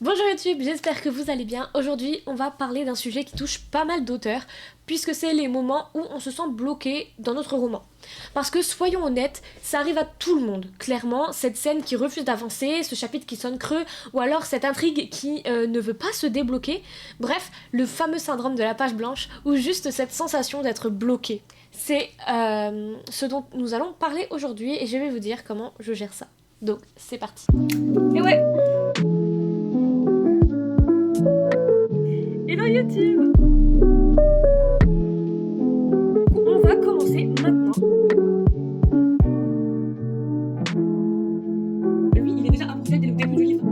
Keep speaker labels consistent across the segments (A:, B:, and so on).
A: Bonjour YouTube, j'espère que vous allez bien. Aujourd'hui, on va parler d'un sujet qui touche pas mal d'auteurs, puisque c'est les moments où on se sent bloqué dans notre roman. Parce que soyons honnêtes, ça arrive à tout le monde. Clairement, cette scène qui refuse d'avancer, ce chapitre qui sonne creux, ou alors cette intrigue qui ne veut pas se débloquer. Bref, le fameux syndrome de la page blanche, ou juste cette sensation d'être bloqué. C'est ce dont nous allons parler aujourd'hui, et je vais vous dire comment je gère ça. Donc, c'est parti. Et ouais. Hello YouTube! On va commencer maintenant.
B: Lui, il est déjà imparfait dès le début du livre.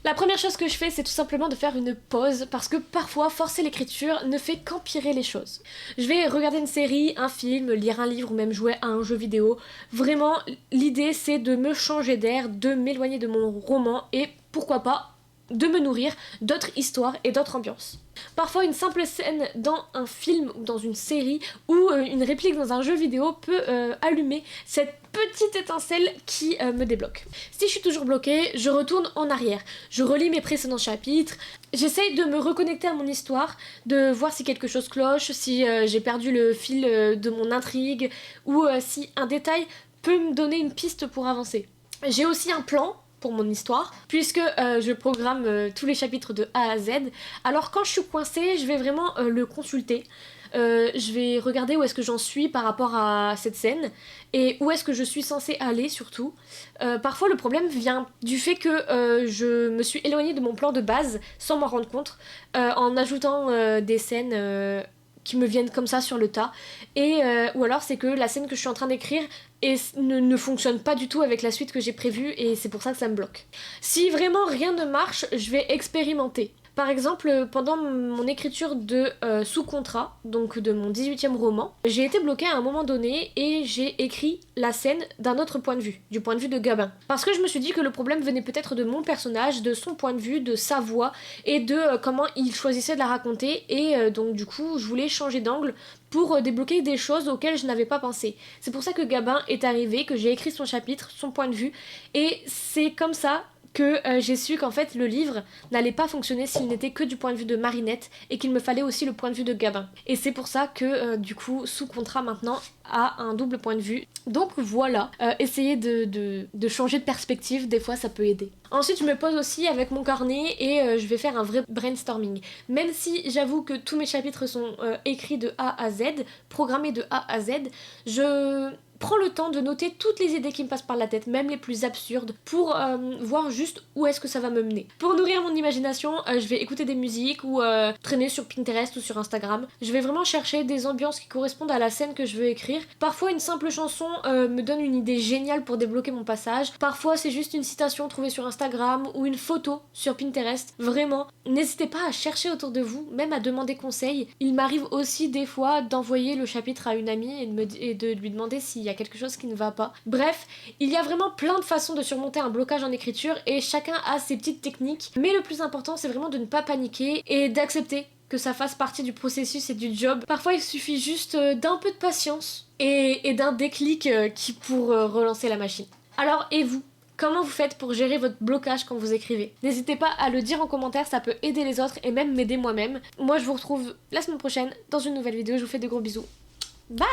A: La première chose que je fais, c'est tout simplement de faire une pause parce que parfois, forcer l'écriture ne fait qu'empirer les choses. Je vais regarder une série, un film, lire un livre ou même jouer à un jeu vidéo. Vraiment, l'idée c'est de me changer d'air, de m'éloigner de mon roman et pourquoi pas de me nourrir d'autres histoires et d'autres ambiances. Parfois, une simple scène dans un film ou dans une série ou une réplique dans un jeu vidéo peut allumer cette petite étincelle qui me débloque. Si je suis toujours bloquée, je retourne en arrière. Je relis mes précédents chapitres. J'essaye de me reconnecter à mon histoire, de voir si quelque chose cloche, si j'ai perdu le fil de mon intrigue ou si un détail peut me donner une piste pour avancer. J'ai aussi un plan pour mon histoire, puisque je programme tous les chapitres de A à Z. Alors quand je suis coincée, je vais vraiment le consulter. Je vais regarder où est-ce que j'en suis par rapport à cette scène et où est-ce que je suis censée aller surtout. Parfois le problème vient du fait que je me suis éloignée de mon plan de base sans m'en rendre compte en ajoutant des scènes qui me viennent comme ça sur le tas ou alors c'est que la scène que je suis en train d'écrire ne fonctionne pas du tout avec la suite que j'ai prévue et c'est pour ça que ça me bloque. Si vraiment rien ne marche, je vais expérimenter. Par exemple, pendant mon écriture de Sous contrat, donc de mon 18e roman, j'ai été bloquée à un moment donné et j'ai écrit la scène d'un autre point de vue, du point de vue de Gabin. Parce que je me suis dit que le problème venait peut-être de mon personnage, de son point de vue, de sa voix et de comment il choisissait de la raconter et donc du coup je voulais changer d'angle pour débloquer des choses auxquelles je n'avais pas pensé. C'est pour ça que Gabin est arrivé, que j'ai écrit son chapitre, son point de vue et c'est comme ça que j'ai su qu'en fait le livre n'allait pas fonctionner s'il n'était que du point de vue de Marinette et qu'il me fallait aussi le point de vue de Gabin. Et c'est pour ça que du coup Sous contrat maintenant a un double point de vue. Donc voilà, essayez de changer de perspective, des fois ça peut aider. Ensuite je me pose aussi avec mon carnet et je vais faire un vrai brainstorming. Même si j'avoue que tous mes chapitres sont écrits de A à Z, programmés de A à Z, je prends le temps de noter toutes les idées qui me passent par la tête, même les plus absurdes, pour voir juste où est-ce que ça va me mener. Pour nourrir mon imagination, je vais écouter des musiques ou traîner sur Pinterest ou sur Instagram. Je vais vraiment chercher des ambiances qui correspondent à la scène que je veux écrire. Parfois, une simple chanson me donne une idée géniale pour débloquer mon passage. Parfois, c'est juste une citation trouvée sur Instagram ou une photo sur Pinterest. Vraiment, n'hésitez pas à chercher autour de vous, même à demander conseil. Il m'arrive aussi des fois d'envoyer le chapitre à une amie et de lui demander s'il y a quelque chose qui ne va pas. Bref, il y a vraiment plein de façons de surmonter un blocage en écriture et chacun a ses petites techniques. Mais le plus important, c'est vraiment de ne pas paniquer et d'accepter que ça fasse partie du processus et du job. Parfois, il suffit juste d'un peu de patience et d'un déclic pour relancer la machine. Alors, et vous ? Comment vous faites pour gérer votre blocage quand vous écrivez? N'hésitez pas à le dire en commentaire, ça peut aider les autres et même m'aider moi-même. Moi, je vous retrouve la semaine prochaine dans une nouvelle vidéo. Je vous fais de gros bisous. Bye!